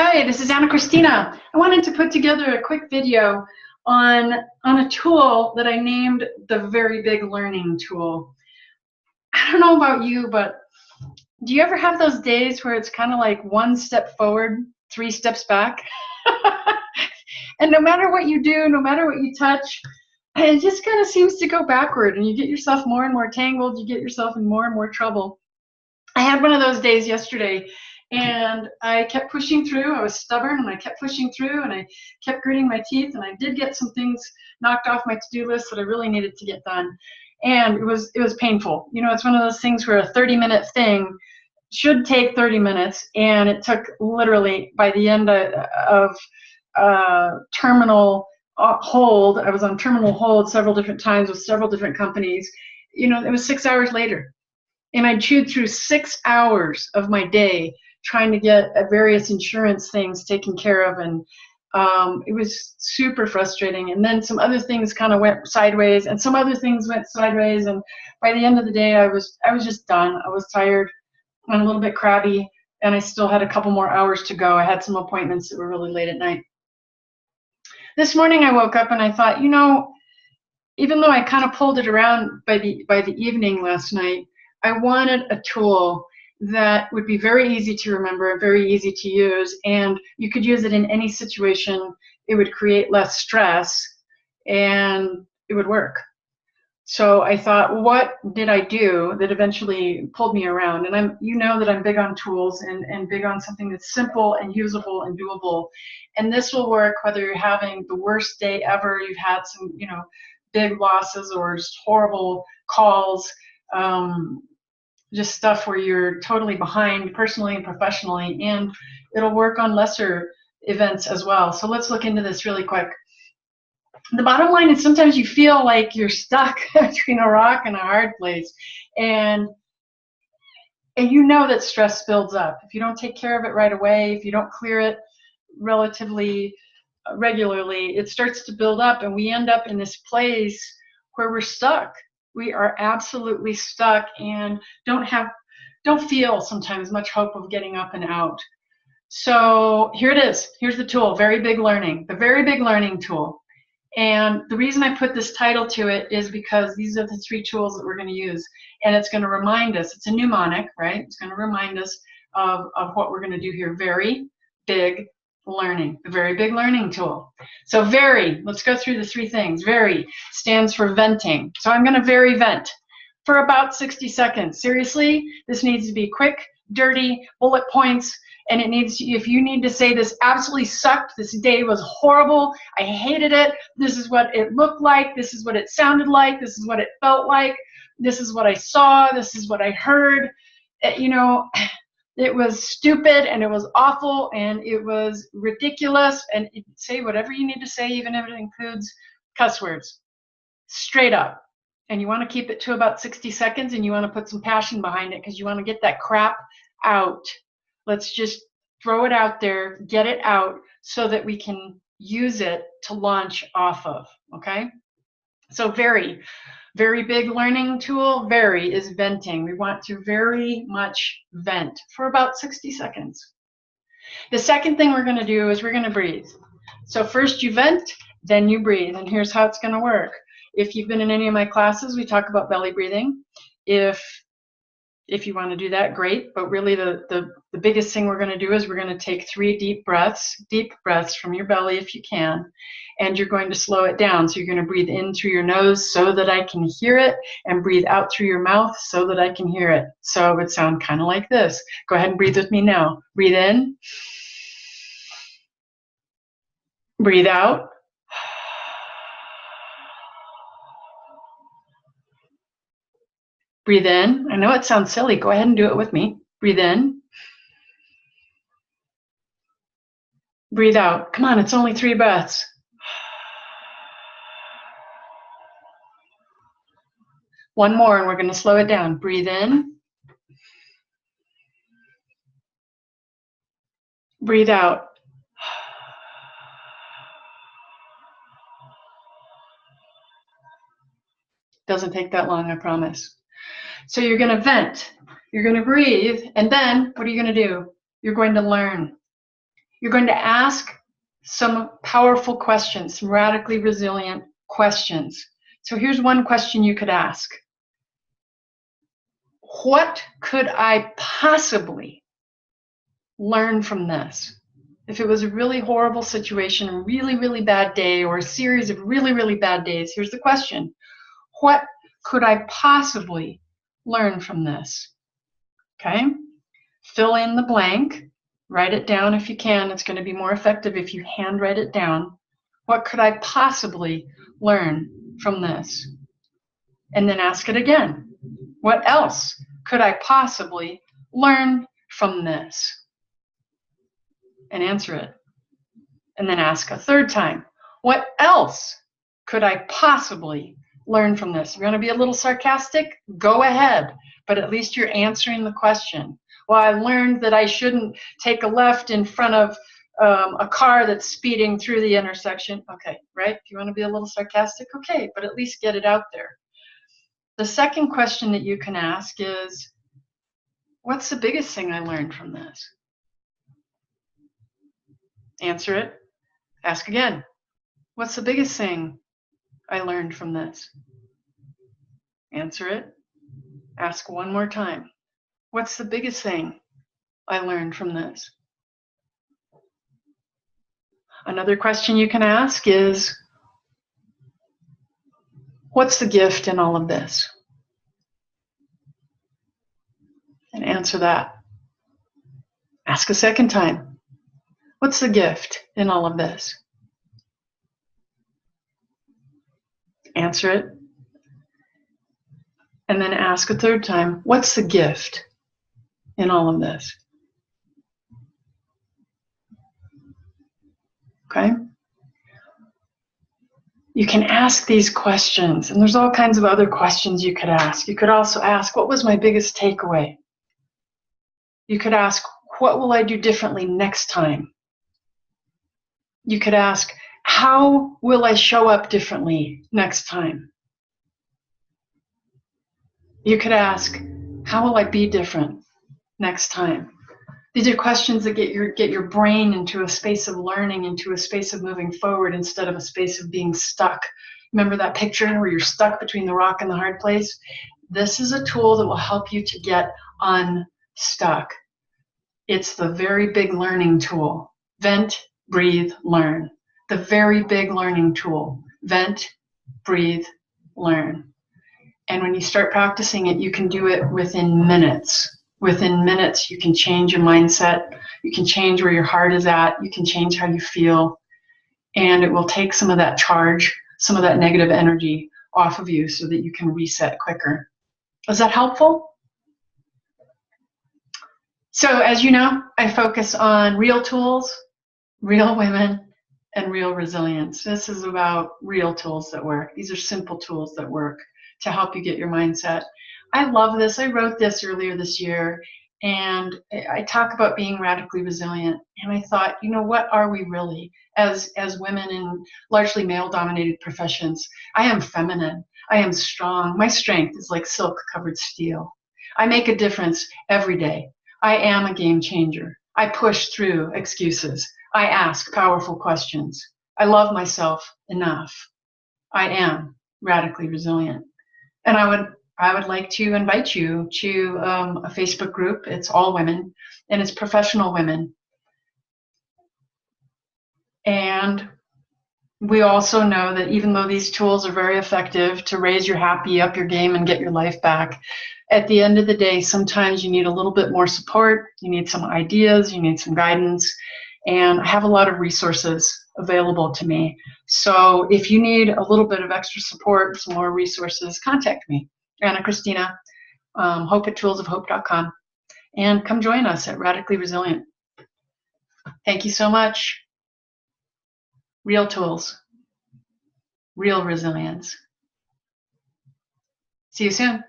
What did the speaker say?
Hi, this is Ana-Christina. I wanted to put together a quick video on a tool that I named the Very Big Learning tool. I don't know about you, but do you ever have those days where it's kind of like one step forward, 3 steps back? And no matter what you do, no matter what you touch, it just kind of seems to go backward, and you get yourself more and more tangled, you get yourself in more and more trouble. I had one of those days yesterday, and I kept pushing through. I was stubborn, and I kept pushing through, and I kept gritting my teeth, and I did get some things knocked off my to-do list that I really needed to get done. And it was painful. You know, it's one of those things where a 30-minute thing should take 30 minutes, and it took literally, by the end of terminal hold, I was on terminal hold several different times with several different companies. You know, it was 6 hours later. And I chewed through 6 hours of my day trying to get various insurance things taken care of, and it was super frustrating. And then some other things kind of went sideways, and some other things went sideways, and by the end of the day, I was just done. I was tired and a little bit crabby, and I still had a couple more hours to go. I had some appointments that were really late at night. This morning I woke up and I thought, you know, even though I kind of pulled it around by the evening last night, I wanted a tool that would be very easy to remember, very easy to use, and you could use it in any situation. It would create less stress, and it would work. So I thought, what did I do that eventually pulled me around? And you know that I'm big on tools and big on something that's simple and usable and doable. And this will work whether you're having the worst day ever, you've had some, you know, big losses or just horrible calls, just stuff where you're totally behind personally and professionally, and it'll work on lesser events as well. So let's look into this really quick. The bottom line is sometimes you feel like you're stuck between a rock and a hard place, and you know that stress builds up. If you don't take care of it right away, if you don't clear it relatively regularly, it starts to build up, and we end up in this place where we're stuck. We are absolutely stuck and don't feel sometimes much hope of getting up and out. So here it is. Here's the tool, Very Big Learning, the Very Big Learning tool. And the reason I put this title to it is because these are the 3 tools that we're going to use. And it's going to remind us, it's a mnemonic, right? It's going to remind us of what we're going to do here. Very Big Learning, the Very Big Learning tool. So very, let's go through the 3 things. Very stands for venting. So I'm going to very vent for about 60 seconds. Seriously, this needs to be quick, dirty, bullet points. And it needs to, if you need to say this absolutely sucked, this day was horrible, I hated it, this is what it looked like, this is what it sounded like, this is what it felt like, this is what I saw, this is what I heard, you know, it was stupid and it was awful and it was ridiculous, and say whatever you need to say, even if it includes cuss words, straight up. And you want to keep it to about 60 seconds, and you want to put some passion behind it because you want to get that crap out. Let's just throw it out there, get it out so that we can use it to launch off of, okay? So very big learning tool, very is venting. We want to very much vent for about 60 seconds. The second thing we're going to do is we're going to breathe. So first you vent, then you breathe, and here's how it's going to work. If you've been in any of my classes, we talk about belly breathing. If you want to do that, great. But really the biggest thing we're going to do is we're going to take 3 deep breaths from your belly if you can, and you're going to slow it down. So you're going to breathe in through your nose so that I can hear it, and breathe out through your mouth so that I can hear it. So it would sound kind of like this. Go ahead and breathe with me now. Breathe in. Breathe out. Breathe in. I know it sounds silly. Go ahead and do it with me. Breathe in. Breathe out. Come on, it's only 3 breaths. One more, and we're going to slow it down. Breathe in. Breathe out. Doesn't take that long, I promise. So you're going to vent, you're going to breathe, and then what are you going to do? You're going to learn. You're going to ask some powerful questions, some radically resilient questions. So here's one question you could ask. What could I possibly learn from this? If it was a really horrible situation, a really, really bad day, or a series of really, really bad days, here's the question. What could I possibly learn from this? Okay? Fill in the blank. Write it down if you can. It's going to be more effective if you handwrite it down. What could I possibly learn from this? And then ask it again. What else could I possibly learn from this? And answer it. And then ask a third time. What else could I possibly learn from this? If you want to be a little sarcastic, go ahead. But at least you're answering the question. Well, I learned that I shouldn't take a left in front of a car that's speeding through the intersection. Okay, right? If you want to be a little sarcastic, okay, but at least get it out there. The second question that you can ask is, what's the biggest thing I learned from this? Answer it. Ask again. What's the biggest thing I learned from this? Answer it. Ask one more time. What's the biggest thing I learned from this? Another question you can ask is, what's the gift in all of this? And answer that. Ask a second time. What's the gift in all of this? Answer it. And then ask a third time. What's the gift in all of this? Okay? You can ask these questions, and there's all kinds of other questions you could ask. You could also ask, what was my biggest takeaway? You could ask, what will I do differently next time? You could ask, how will I show up differently next time? You could ask, how will I be different next time? These are questions that get your brain into a space of learning, into a space of moving forward instead of a space of being stuck. Remember that picture where you're stuck between the rock and the hard place? This is a tool that will help you to get unstuck. It's the Very Big Learning tool. Vent, breathe, learn. The Very Big Learning tool. Vent, breathe, learn. And when you start practicing it, you can do it within minutes. Within minutes, you can change your mindset. You can change where your heart is at. You can change how you feel. And it will take some of that charge, some of that negative energy off of you so that you can reset quicker. Was that helpful? So as you know, I focus on real tools, real women, and real resilience. This is about real tools that work. These are simple tools that work to help you get your mindset. I love this. I wrote this earlier this year, and I talk about being radically resilient. And I thought, you know, what are we really as women in largely male-dominated professions? I am feminine. I am strong. My strength is like silk-covered steel. I make a difference every day. I am a game changer. I push through excuses. I ask powerful questions. I love myself enough. I am radically resilient. And I would like to invite you to a Facebook group. It's all women, and it's professional women. And we also know that even though these tools are very effective to raise your happy, up your game, and get your life back, at the end of the day, sometimes you need a little bit more support. You need some ideas. You need some guidance. And I have a lot of resources available to me. So if you need a little bit of extra support, some more resources, contact me. Ana-Christina, Hope at TOOLSOFHOPE.com, and come join us at Radically Resilient. Thank you so much. Real tools, real resilience. See you soon.